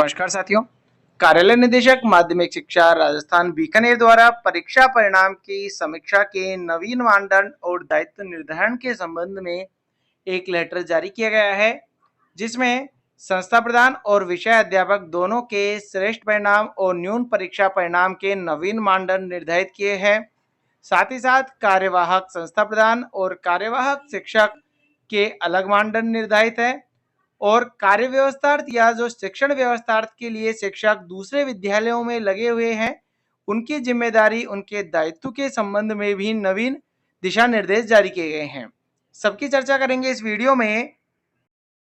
नमस्कार साथियों। कार्यालय निदेशक माध्यमिक शिक्षा राजस्थान बीकानेर द्वारा परीक्षा परिणाम की समीक्षा के नवीन मानदंड और दायित्व निर्धारण के संबंध में एक लेटर जारी किया गया है, जिसमें संस्था प्रधान और विषय अध्यापक दोनों के श्रेष्ठ परिणाम और न्यून परीक्षा परिणाम के नवीन मानदंड निर्धारित किए हैं। साथ ही साथ कार्यवाहक संस्था प्रधान और कार्यवाहक शिक्षक के अलग मानदंड निर्धारित है और कार्य व्यवस्थार्थ या जो शिक्षण व्यवस्थार्थ के लिए शिक्षक दूसरे विद्यालयों में लगे हुए हैं, उनकी जिम्मेदारी, उनके दायित्व के संबंध में भी नवीन दिशा निर्देश जारी किए गए हैं। सबकी चर्चा करेंगे इस वीडियो में।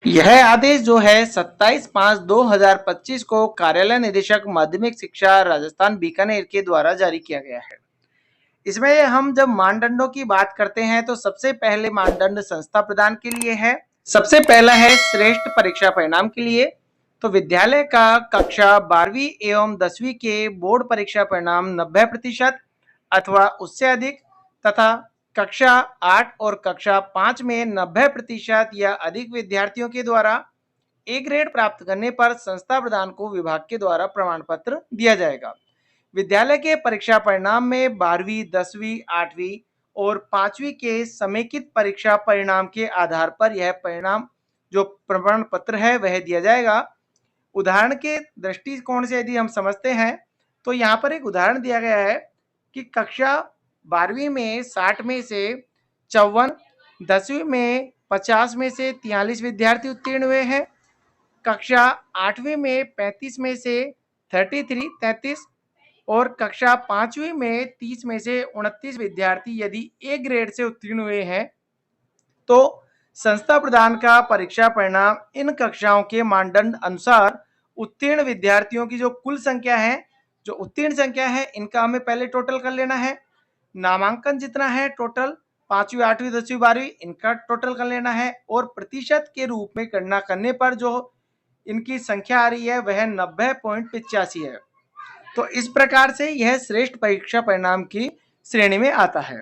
यह आदेश जो है 27/5/2025 को कार्यालय निदेशक माध्यमिक शिक्षा राजस्थान बीकानेर के द्वारा जारी किया गया है। इसमें हम जब मानदंडों की बात करते हैं तो सबसे पहले मानदंड संस्था प्रदान के लिए है। सबसे पहला है श्रेष्ठ परीक्षा परिणाम के लिए। तो विद्यालय का कक्षा 12वीं एवं 10वीं के बोर्ड परीक्षा परिणाम 90% अथवा उससे अधिक तथा कक्षा 8 और कक्षा 5 में 90% या अधिक विद्यार्थियों के द्वारा ए ग्रेड प्राप्त करने पर संस्था प्रधान को विभाग के द्वारा प्रमाण पत्र दिया जाएगा। विद्यालय के परीक्षा परिणाम में 12वीं, 10वीं, 8वीं और 5वीं के समेकित परीक्षा परिणाम के आधार पर यह परिणाम जो प्रमाण पत्र है वह दिया जाएगा। उदाहरण के दृष्टिकोण से यदि हम समझते हैं तो यहाँ पर एक उदाहरण दिया गया है कि कक्षा 12वीं में 60 में से 54, 10वीं में 50 में से 43 विद्यार्थी उत्तीर्ण हुए हैं, कक्षा 8वीं में 35 में से 33 और कक्षा 5वीं में 30 में से 29 विद्यार्थी यदि ए ग्रेड से उत्तीर्ण हुए हैं तो संस्था प्रदान का परीक्षा परिणाम इन कक्षाओं के मानदंड अनुसार उत्तीर्ण विद्यार्थियों की जो कुल संख्या है, जो उत्तीर्ण संख्या है, इनका हमें पहले टोटल कर लेना है। नामांकन जितना है टोटल 5वीं, 8वीं, 10वीं, 12वीं, इनका टोटल कर लेना है और प्रतिशत के रूप में गणना करने पर जो इनकी संख्या आ रही है वह 90.85 है। तो इस प्रकार से यह श्रेष्ठ परीक्षा परिणाम की श्रेणी में आता है।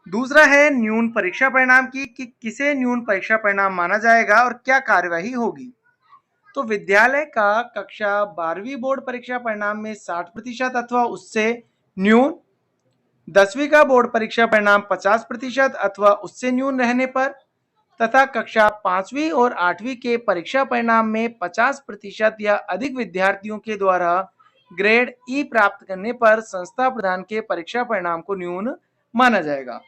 दूसरा है न्यून परीक्षा परिणाम की, कि किसे न्यून परीक्षा परिणाम माना जाएगा और क्या कार्यवाही होगी। तो विद्यालय का कक्षा 12वीं बोर्ड परीक्षा परिणाम में 60% अथवा उससे न्यून, 10वीं का बोर्ड परीक्षा परिणाम 50% अथवा उससे न्यून रहने पर तथा कक्षा 5वीं और 8वीं के परीक्षा परिणाम में 50% या अधिक विद्यार्थियों के द्वारा ग्रेड ई प्राप्त करने पर संस्था प्रधान के परीक्षा परिणाम को न्यून माना जाएगा।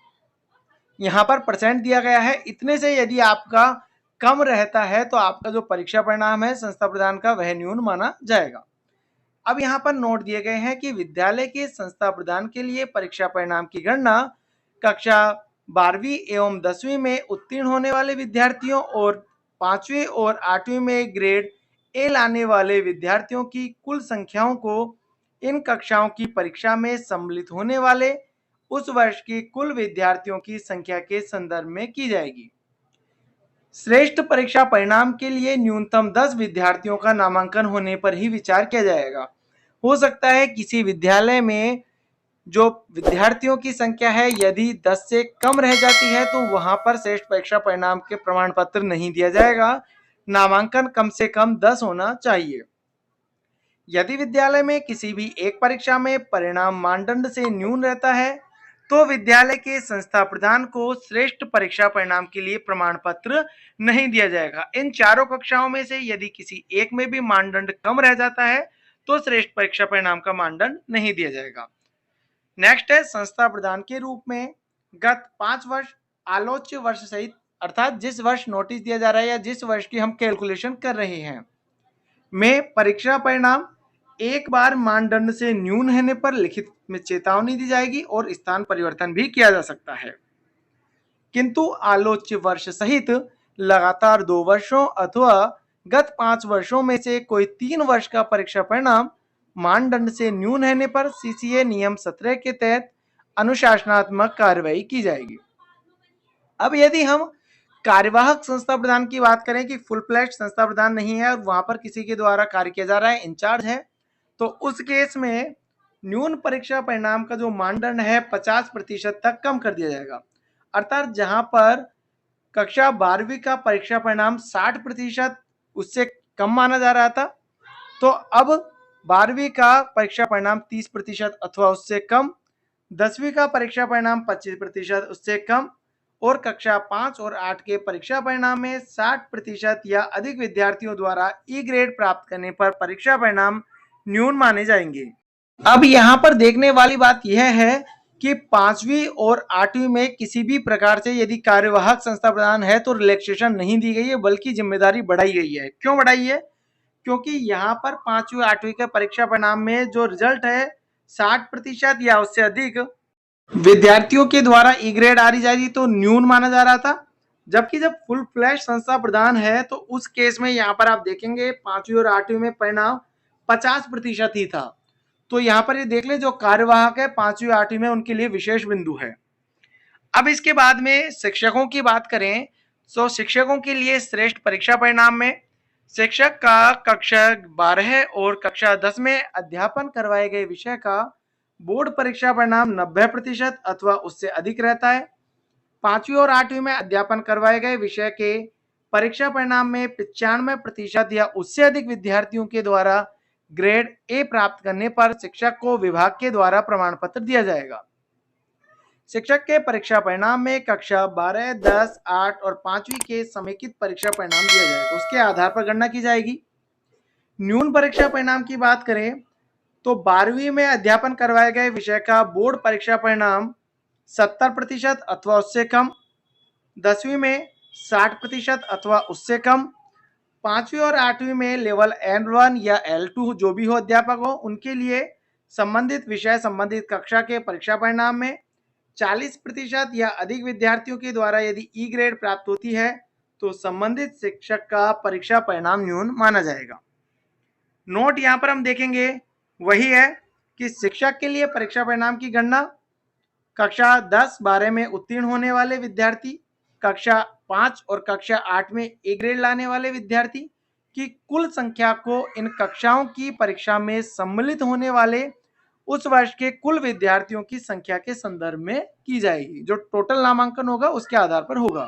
यहाँ पर परसेंट दिया गया है, इतने से यदि आपका कम रहता है तो आपका जो परीक्षा परिणाम है संस्था प्रधान का वह न्यून माना जाएगा। अब यहाँ पर नोट दिए गए हैं कि विद्यालय के संस्था प्रदान के लिए परीक्षा परिणाम की गणना कक्षा 12वीं एवं 10वीं में उत्तीर्ण होने वाले विद्यार्थियों और 5वीं और 8वीं में ग्रेड ए लाने वाले विद्यार्थियों की कुल संख्याओं को इन कक्षाओं की परीक्षा में सम्मिलित होने वाले उस वर्ष की कुल विद्यार्थियों की संख्या के संदर्भ में की जाएगी। श्रेष्ठ परीक्षा परिणाम के लिए न्यूनतम 10 विद्यार्थियों का नामांकन होने पर ही विचार किया जाएगा। हो सकता है किसी विद्यालय में जो विद्यार्थियों की संख्या है यदि 10 से कम रह जाती है तो वहां पर श्रेष्ठ परीक्षा परिणाम के प्रमाण पत्र नहीं दिया जाएगा। नामांकन कम से कम 10 होना चाहिए। यदि विद्यालय में किसी भी एक परीक्षा में परिणाम मानदंड से न्यून रहता है तो विद्यालय के संस्था प्रधान को श्रेष्ठ परीक्षा परिणाम के लिए प्रमाण पत्र नहीं दिया जाएगा। इन चारों कक्षाओं में से यदि किसी एक में भी मानदंड कम रह जाता है तो श्रेष्ठ परीक्षा परिणाम का मानदंड नहीं दिया जाएगा। नेक्स्ट है संस्था प्रधान के रूप में गत 5 वर्ष आलोच्य वर्ष सहित, अर्थात जिस वर्ष नोटिस दिया जा रहा है या जिस वर्ष की हम कैलकुलेशन कर रहे हैं, में परीक्षा परिणाम एक बार मानदंड से न्यून होने पर लिखित में चेतावनी दी जाएगी और स्थान परिवर्तन भी किया जा सकता है। किंतु आलोच्य वर्ष सहित लगातार 2 वर्षों अथवा गत 5 वर्षों में से कोई 3 वर्ष का परीक्षा परिणाम मानदंड से न्यून होने पर सीसीए नियम 17 के तहत अनुशासनात्मक कार्रवाई की जाएगी। अब यदि हम कार्यवाहक संस्था प्रधान की बात करें कि फुल फ्लैश संस्था प्रधान नहीं है और वहां पर किसी के द्वारा कार्य किया जा रहा है, इंचार्ज है, तो उस केस में न्यून परीक्षा परिणाम का जो मानदंड है 50% तक कम कर दिया जाएगा। अर्थात जहां पर कक्षा 12वीं का परीक्षा परिणाम 60% उससे कम माना जा रहा था तो अब 12वीं का परीक्षा परिणाम 30% अथवा उससे कम, 10वीं का परीक्षा परिणाम 25% उससे कम और कक्षा 5 और 8 के परीक्षा परिणाम में 60% या अधिक विद्यार्थियों द्वारा ई ग्रेड प्राप्त करने पर परीक्षा परिणाम न्यून माने जाएंगे। अब यहाँ पर देखने वाली बात यह है कि 5वीं और 8वीं में किसी भी प्रकार से यदि कार्यवाहक संस्था प्रदान है तो रिलैक्सेशन नहीं दी गई है, बल्कि जिम्मेदारी बढ़ाई गई है। क्यों बढ़ाई है? क्योंकि यहाँ पर 5वीं 8वीं के परीक्षा परिणाम में जो रिजल्ट है 60% या उससे अधिक विद्यार्थियों के द्वारा ई ग्रेड आ रही जा रही तो न्यून माना जा रहा था, जबकि जब फुल फ्लैश संस्था प्रदान है तो उस केस में यहाँ पर आप देखेंगे 5वीं और 8वीं में परिणाम 50% ही था। तो यहाँ पर ये देख ले, जो कार्यवाहक है 5वीं 8वीं में उनके लिए विशेष बिंदु है। अब इसके बाद में शिक्षकों की बात करें तो शिक्षकों के लिए श्रेष्ठ परीक्षा परिणाम में शिक्षक का कक्षा 12 और कक्षा 10 में अध्यापन करवाए गए विषय का बोर्ड परीक्षा परिणाम 90% अथवा उससे अधिक रहता है। 5वीं और 8वीं में अध्यापन करवाए गए विषय के परीक्षा परिणाम में 95% या उससे अधिक विद्यार्थियों के द्वारा ग्रेड ए प्राप्त करने पर शिक्षक को विभाग के द्वारा प्रमाण पत्र दिया जाएगा। शिक्षक के परीक्षा परिणाम में कक्षा 12, 10, 8 और 5वीं के समेकित परीक्षा परिणाम दिया जाएगा, उसके आधार पर गणना की जाएगी। न्यून परीक्षा परिणाम की बात करें तो 12वीं में अध्यापन करवाए गए विषय का बोर्ड परीक्षा परिणाम 70% अथवा उससे कम, 10वीं में 60% अथवा उससे कम, 5वीं और 8वीं में लेवल L1 या L2 जो भी हो अध्यापक हो उनके लिए संबंधित विषय संबंधित कक्षा के परीक्षा परिणाम में 40% या अधिक विद्यार्थियों के द्वारा यदि ई ग्रेड प्राप्त होती है तो संबंधित शिक्षक का परीक्षा परिणाम न्यून माना जाएगा। नोट यहाँ पर हम देखेंगे वही है कि शिक्षक के लिए परीक्षा परिणाम की गणना कक्षा 10-12 में उत्तीर्ण होने वाले विद्यार्थी, कक्षा 5 और कक्षा 8 में ए ग्रेड लाने वाले विद्यार्थी की कुल संख्या को इन कक्षाओं की परीक्षा में सम्मिलित होने वाले उस वर्ष के कुल विद्यार्थियों की संख्या के संदर्भ में की जाएगी। जो टोटल नामांकन होगा उसके आधार पर होगा।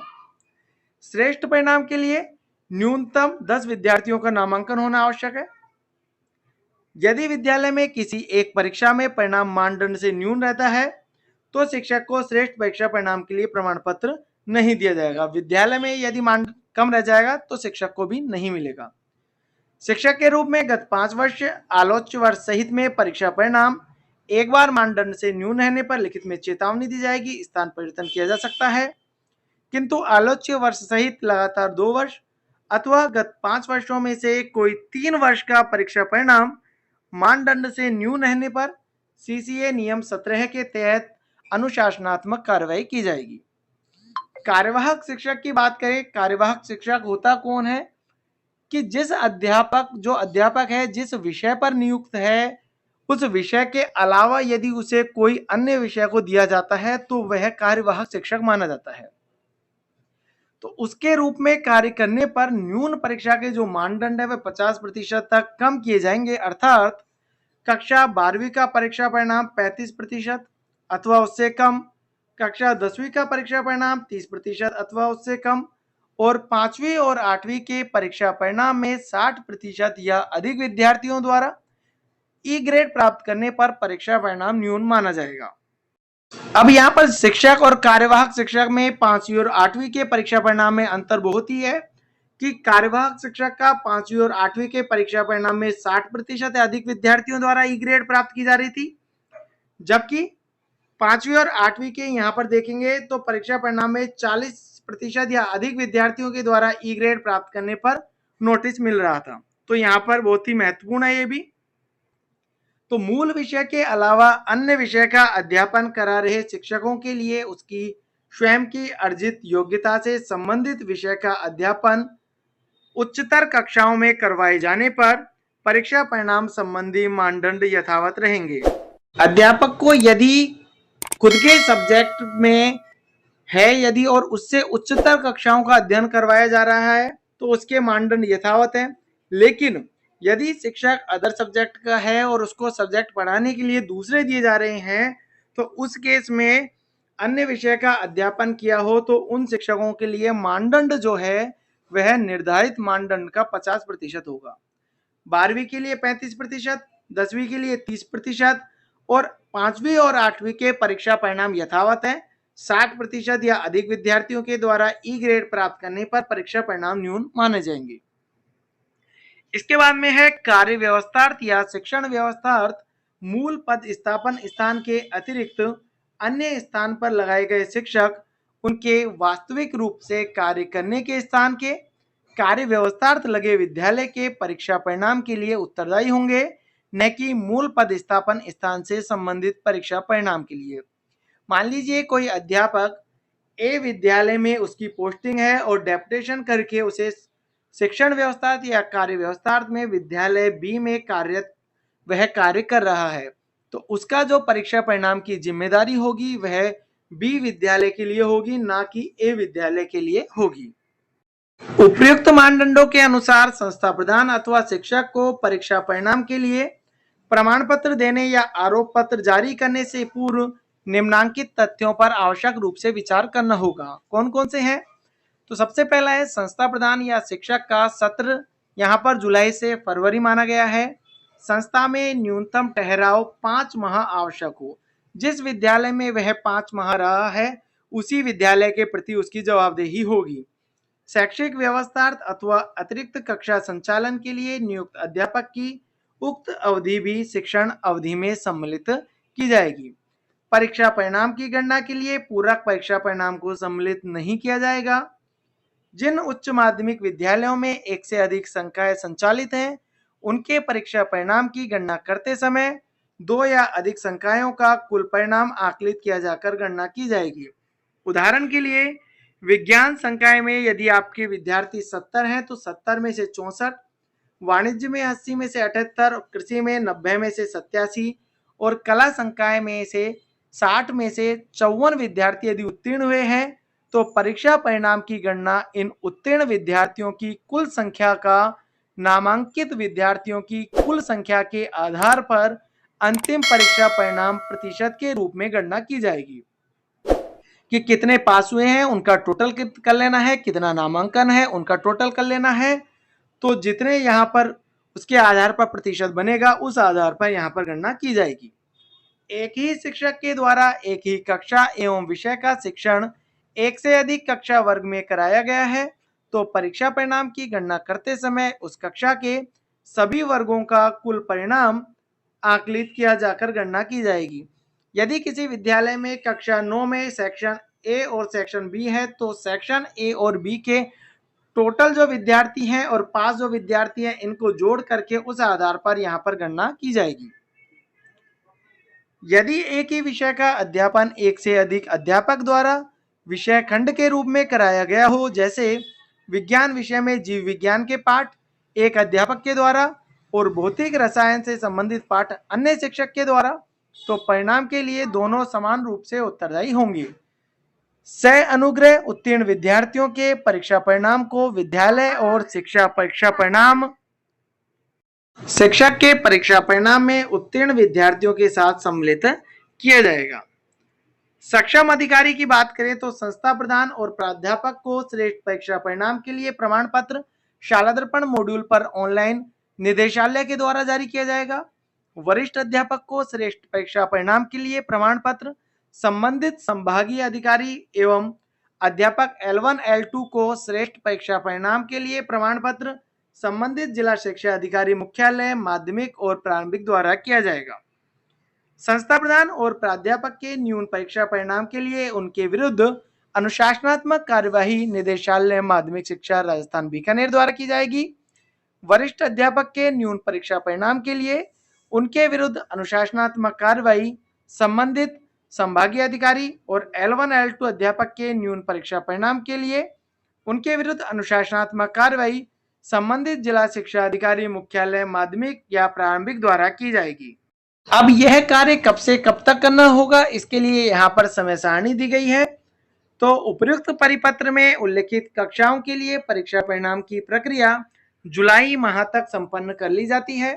श्रेष्ठ परिणाम के लिए न्यूनतम 10 विद्यार्थियों का नामांकन होना आवश्यक है। यदि विद्यालय में किसी एक परीक्षा में परिणाम मानदंड से न्यून रहता है तो शिक्षक को श्रेष्ठ परीक्षा परिणाम के लिए प्रमाण पत्र नहीं दिया जाएगा। विद्यालय में यदि मानदंड कम रह जाएगा तो शिक्षक को भी नहीं मिलेगा। शिक्षक के रूप में गत 5 वर्ष आलोच्य वर्ष सहित में परीक्षा परिणाम एक बार मानदंड से न्यून रहने पर लिखित में चेतावनी दी जाएगी, स्थान परिवर्तन किया जा सकता है। किंतु आलोच्य वर्ष सहित लगातार 2 वर्ष अथवा गत 5 वर्षों में से कोई 3 वर्ष का परीक्षा परिणाम मानदंड से न्यून रहने पर सीसीए नियम 17 के तहत अनुशासनात्मक कार्रवाई की जाएगी। कार्यवाहक शिक्षक की बात करें, कार्यवाहक शिक्षक होता कौन है कि जिस अध्यापक है जिस विषय पर नियुक्त है उस विषय के अलावा यदि उसे कोई अन्य विषय को दिया जाता है तो वह कार्यवाहक शिक्षक माना जाता है। तो उसके रूप में कार्य करने पर न्यून परीक्षा के जो मानदंड है वह 50% तक कम किए जाएंगे, अर्थात कक्षा 12वीं का परीक्षा परिणाम 35% अथवा उससे कम, कक्षा 10वीं का परीक्षा परिणाम 30% अथवा उससे कम और 5वीं और 8वीं के परीक्षा परिणाम में 60% या अधिक विद्यार्थियों द्वारा ई ग्रेड प्राप्त करने पर परीक्षा परिणाम न्यून माना जाएगा। अब यहाँ पर शिक्षक और कार्यवाहक शिक्षक में 5वीं और 8वीं के परीक्षा परिणाम में अंतर बहुत ही है कि कार्यवाहक शिक्षक का 5वीं और 8वीं के परीक्षा परिणाम में 60% या अधिक विद्यार्थियों द्वारा ई ग्रेड प्राप्त की जा रही थी, जबकि 5वीं और 8वीं के यहाँ पर देखेंगे तो परीक्षा परिणाम में 40% या अधिक विद्यार्थियों के द्वारा ई ग्रेड प्राप्त करने पर नोटिस मिल रहा था। तो यहाँ पर बहुत ही महत्वपूर्ण है ये भी। तो मूल विषय के अलावा अन्य विषय का अध्यापन करा रहे शिक्षकों के लिए उसकी स्वयं की अर्जित योग्यता से संबंधित विषय का अध्यापन उच्चतर कक्षाओं में करवाए जाने पर परीक्षा परिणाम संबंधी मानदंड यथावत रहेंगे। अध्यापक को यदि खुद के सब्जेक्ट में है यदि और उससे उच्चतर कक्षाओं का अध्ययन करवाया जा रहा है तो उसके मानदंड यथावत है, लेकिन यदि शिक्षक अदर सब्जेक्ट का है और उसको सब्जेक्ट पढ़ाने के लिए दूसरे दिए जा रहे हैं तो उस केस में अन्य विषय का अध्यापन किया हो तो उन शिक्षकों के लिए मानदंड जो है वह निर्धारित मानदंड का 50% होगा। 12वीं के लिए 35%, 10वीं के लिए 30% और 5वीं और 8वीं के परीक्षा परिणाम यथावत है। 60% या अधिक विद्यार्थियों के द्वारा ई ग्रेड प्राप्त करने पर परीक्षा परिणाम न्यून माने जाएंगे। इसके बाद में है कार्य व्यवस्थार्थ या शिक्षण व्यवस्थार्थ। मूल पद स्थापन स्थान के अतिरिक्त अन्य स्थान पर लगाए गए शिक्षक उनके वास्तविक रूप से कार्य करने के स्थान के कार्य व्यवस्थार्थ लगे विद्यालय के परीक्षा परिणाम के लिए उत्तरदायी होंगे, न कि मूल पद स्थापन स्थान से संबंधित परीक्षा परिणाम के लिए। मान लीजिए कोई अध्यापक ए विद्यालय में उसकी पोस्टिंग है और डेपुटेशन करके उसे शिक्षण व्यवस्था या कार्य व्यवस्था में विद्यालय बी में कार्यरत वह कार्य कर रहा है, तो उसका जो परीक्षा परिणाम की जिम्मेदारी होगी वह बी विद्यालय के लिए होगी, ना कि ए विद्यालय के लिए होगी। उपयुक्त मानदंडों के अनुसार संस्था प्रधान अथवा शिक्षक को परीक्षा परिणाम के लिए प्रमाण पत्र देने या आरोप पत्र जारी करने से पूर्व निम्नांकित तथ्यों पर आवश्यक रूप से विचार करना होगा। कौन कौन से हैं? तो सबसे पहला है संस्था प्रधान या शिक्षक का सत्र, यहाँ पर जुलाई से फरवरी माना गया है। संस्था में न्यूनतम ठहराव 5 माह आवश्यक हो। जिस विद्यालय में वह 5 माह रहा है उसी विद्यालय के प्रति उसकी जवाबदेही होगी। शैक्षिक व्यवस्थार्थ अथवा अतिरिक्त कक्षा संचालन के लिए नियुक्त अध्यापक की उक्त अवधि भी शिक्षण अवधि में सम्मिलित की जाएगी। परीक्षा परिणाम की गणना के लिए पूरक परीक्षा परिणाम को सम्मिलित नहीं किया जाएगा। जिन उच्च माध्यमिक विद्यालयों में एक से अधिक संकाय संचालित हैं, उनके परीक्षा परिणाम की गणना करते समय 2 या अधिक संकायों का कुल परिणाम आकलित किया जाकर गणना की जाएगी। उदाहरण के लिए विज्ञान संकाय में यदि आपके विद्यार्थी 70 हैं तो 70 में से 64, वाणिज्य में 80 में से 78, कृषि में 90 में से 87 और कला संकाय में से 60 में से 54 विद्यार्थी यदि उत्तीर्ण हुए हैं तो परीक्षा परिणाम की गणना इन उत्तीर्ण विद्यार्थियों की कुल संख्या का नामांकित विद्यार्थियों की कुल संख्या के आधार पर अंतिम परीक्षा परिणाम प्रतिशत के रूप में गणना की जाएगी कि कितने पास हुए हैं उनका टोटल कर लेना है, कितना नामांकन है उनका टोटल कर लेना है। तो जितने यहाँ पर उसके आधार पर प्रतिशत बनेगा उस आधार पर यहाँ पर गणना की जाएगी। एक ही शिक्षक के द्वारा एक ही कक्षा एवं विषय का शिक्षण एक से अधिक कक्षा वर्ग में कराया गया है तो परीक्षा परिणाम की गणना करते समय उस कक्षा के सभी वर्गों का कुल परिणाम आकलित किया जाकर गणना की जाएगी। यदि किसी विद्यालय में कक्षा 9 में सेक्शन ए और सेक्शन बी है तो सेक्शन ए और बी के टोटल जो विद्यार्थी हैं और पास जो विद्यार्थी हैं इनको जोड़ करके उस आधार पर यहाँ पर गणना की जाएगी। यदि एक ही विषय का अध्यापन एक से अधिक अध्यापक द्वारा विषय खंड के रूप में कराया गया हो, जैसे विज्ञान विषय में जीव विज्ञान के पाठ एक अध्यापक के द्वारा और भौतिक रसायन से संबंधित पाठ अन्य शिक्षक के द्वारा, तो परिणाम के लिए दोनों समान रूप से उत्तरदायी होंगे। सह अनुग्रह उत्तीर्ण विद्यार्थियों के परीक्षा परिणाम को विद्यालय और शिक्षक के परीक्षा परिणाम में उत्तीर्ण विद्यार्थियों के साथ सम्मिलित किया जाएगा। सक्षम अधिकारी की बात करें तो संस्था प्रधान और प्राध्यापक को श्रेष्ठ परीक्षा परिणाम के लिए प्रमाण पत्र शाला दर्पण मॉड्यूल पर ऑनलाइन निदेशालय के द्वारा जारी किया जाएगा। वरिष्ठ अध्यापक को श्रेष्ठ परीक्षा परिणाम के लिए प्रमाण पत्र संबंधित संभागीय अधिकारी एवं अध्यापक L1 L2 को श्रेष्ठ परीक्षा परिणाम के लिए प्रमाण पत्र संबंधित जिला शिक्षा अधिकारी मुख्यालय माध्यमिक और प्रारंभिक द्वारा किया जाएगा। संस्था प्रधान और प्राध्यापक के न्यून परीक्षा परिणाम के लिए उनके विरुद्ध अनुशासनात्मक कार्यवाही निदेशालय माध्यमिक शिक्षा राजस्थान बीकानेर द्वारा की जाएगी। वरिष्ठ अध्यापक के न्यून परीक्षा परिणाम के लिए उनके विरुद्ध अनुशासनात्मक कार्यवाही संबंधित संभागीय अधिकारी और L1 L2 अध्यापक के न्यून परीक्षा परिणाम के लिए उनके विरुद्ध अनुशासनात्मक कार्यवाही संबंधित जिला शिक्षा अधिकारी मुख्यालय माध्यमिक या प्रारंभिक द्वारा की जाएगी। अब यह कार्य कब से कब तक करना होगा, इसके लिए यहाँ पर समय सारणी दी गई है। तो उपयुक्त परिपत्र में उल्लिखित कक्षाओं के लिए परीक्षा परिणाम की प्रक्रिया जुलाई माह तक संपन्न कर ली जाती है।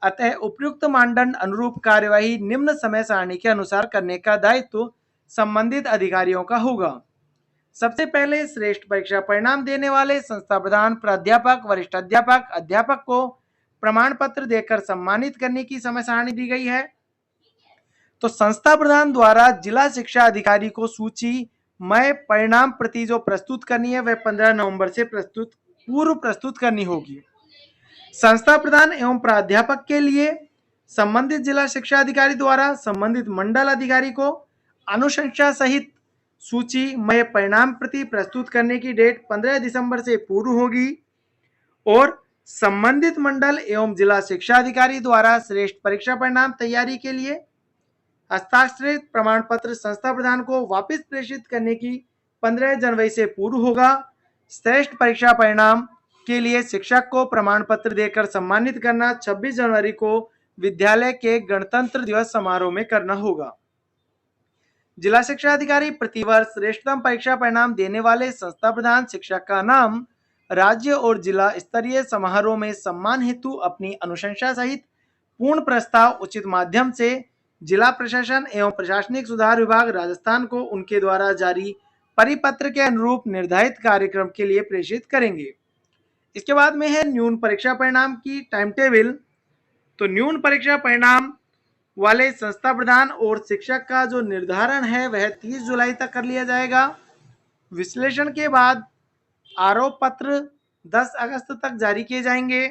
अतः उपयुक्त मानदंड अनुरूप कार्यवाही निम्न समय सारणी के अनुसार करने का दायित्व संबंधित अधिकारियों का होगा। सबसे पहले श्रेष्ठ परीक्षा परिणाम देने वाले संस्था प्रधान प्राध्यापक वरिष्ठ अध्यापक को प्रमाण पत्र देकर सम्मानित करने की समय सारणी दी गई है। तो संस्था प्रधान द्वारा जिला शिक्षा अधिकारी को सूची मय परिणाम प्रति जो प्रस्तुत करनी है वह 15 नवंबर से पूर्व प्रस्तुत करनी होगी। संस्था प्रधान एवं प्राध्यापक के लिए संबंधित जिला शिक्षा अधिकारी द्वारा संबंधित मंडल अधिकारी को अनुशंसा सहित सूची मय परिणाम प्रति प्रस्तुत करने की डेट 15 दिसंबर से पूर्व होगी और संबंधित मंडल एवं जिला शिक्षा अधिकारी द्वारा श्रेष्ठ परीक्षा परिणाम तैयारी के लिए हस्ताक्षरित प्रमाण पत्र संस्था प्रधान को वापस प्रेषित करने की 15 जनवरी से पूर्व होगा। श्रेष्ठ परीक्षा परिणाम के लिए शिक्षक को प्रमाण पत्र देकर सम्मानित करना 26 जनवरी को विद्यालय के गणतंत्र दिवस समारोह में करना होगा। जिला शिक्षा अधिकारी प्रतिवर्ष श्रेष्ठतम परीक्षा परिणाम देने वाले संस्था प्रधान शिक्षक का नाम राज्य और जिला स्तरीय समारोह में सम्मान हेतु अपनी अनुशंसा सहित पूर्ण प्रस्ताव उचित माध्यम से जिला प्रशासन एवं प्रशासनिक सुधार विभाग राजस्थान को उनके द्वारा जारी परिपत्र के अनुरूप निर्धारित कार्यक्रम के लिए प्रेषित करेंगे। इसके बाद में है न्यून परीक्षा परिणाम की टाइम टेबल। तो न्यून परीक्षा परिणाम वाले संस्था प्रधान और शिक्षक का जो निर्धारण है वह 30 जुलाई तक कर लिया जाएगा। विश्लेषण के बाद आरोप पत्र 10 अगस्त तक जारी किए जाएंगे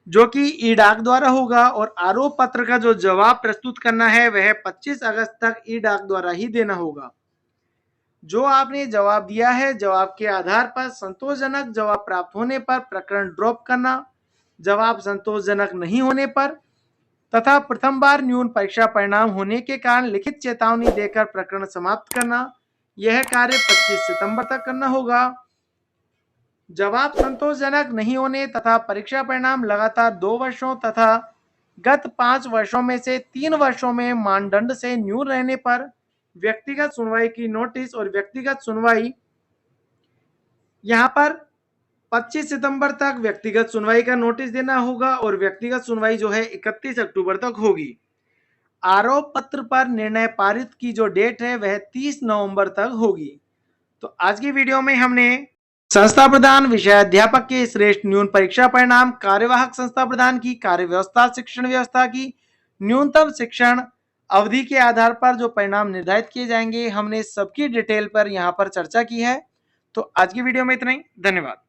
जो कि ई डाक द्वारा होगा और आरोप पत्र का जो जवाब प्रस्तुत करना है वह 25 अगस्त तक ई डाक द्वारा ही देना होगा। जो आपने जवाब दिया है जवाब के आधार पर संतोषजनक जवाब प्राप्त होने पर प्रकरण ड्रॉप करना, जवाब संतोषजनक नहीं होने पर तथा प्रथम बार न्यून परीक्षा परिणाम होने के कारण लिखित चेतावनी देकर प्रकरण समाप्त करना, यह कार्य 25 सितंबर तक करना होगा। जवाब संतोषजनक नहीं होने तथा परीक्षा परिणाम लगातार 2 वर्षों तथा गत 5 वर्षों में से 3 वर्षों में मानदंड से न्यून रहने पर व्यक्तिगत सुनवाई की नोटिस और व्यक्तिगत सुनवाई यहां पर 25 सितंबर तक व्यक्तिगत सुनवाई का नोटिस देना होगा और व्यक्तिगत सुनवाई जो है 31 अक्टूबर तक होगी। आरोप पत्र पर निर्णय पारित की जो डेट है वह 30 नवंबर तक होगी। तो आज की वीडियो में हमने संस्था प्रधान विषय अध्यापक के श्रेष्ठ न्यून परीक्षा परिणाम, कार्यवाहक संस्था प्रधान की कार्य व्यवस्था, शिक्षण व्यवस्था की न्यूनतम शिक्षण अवधि के आधार पर जो परिणाम निर्धारित किए जाएंगे हमने सबकी डिटेल पर यहाँ पर चर्चा की है। तो आज की वीडियो में इतना ही। धन्यवाद।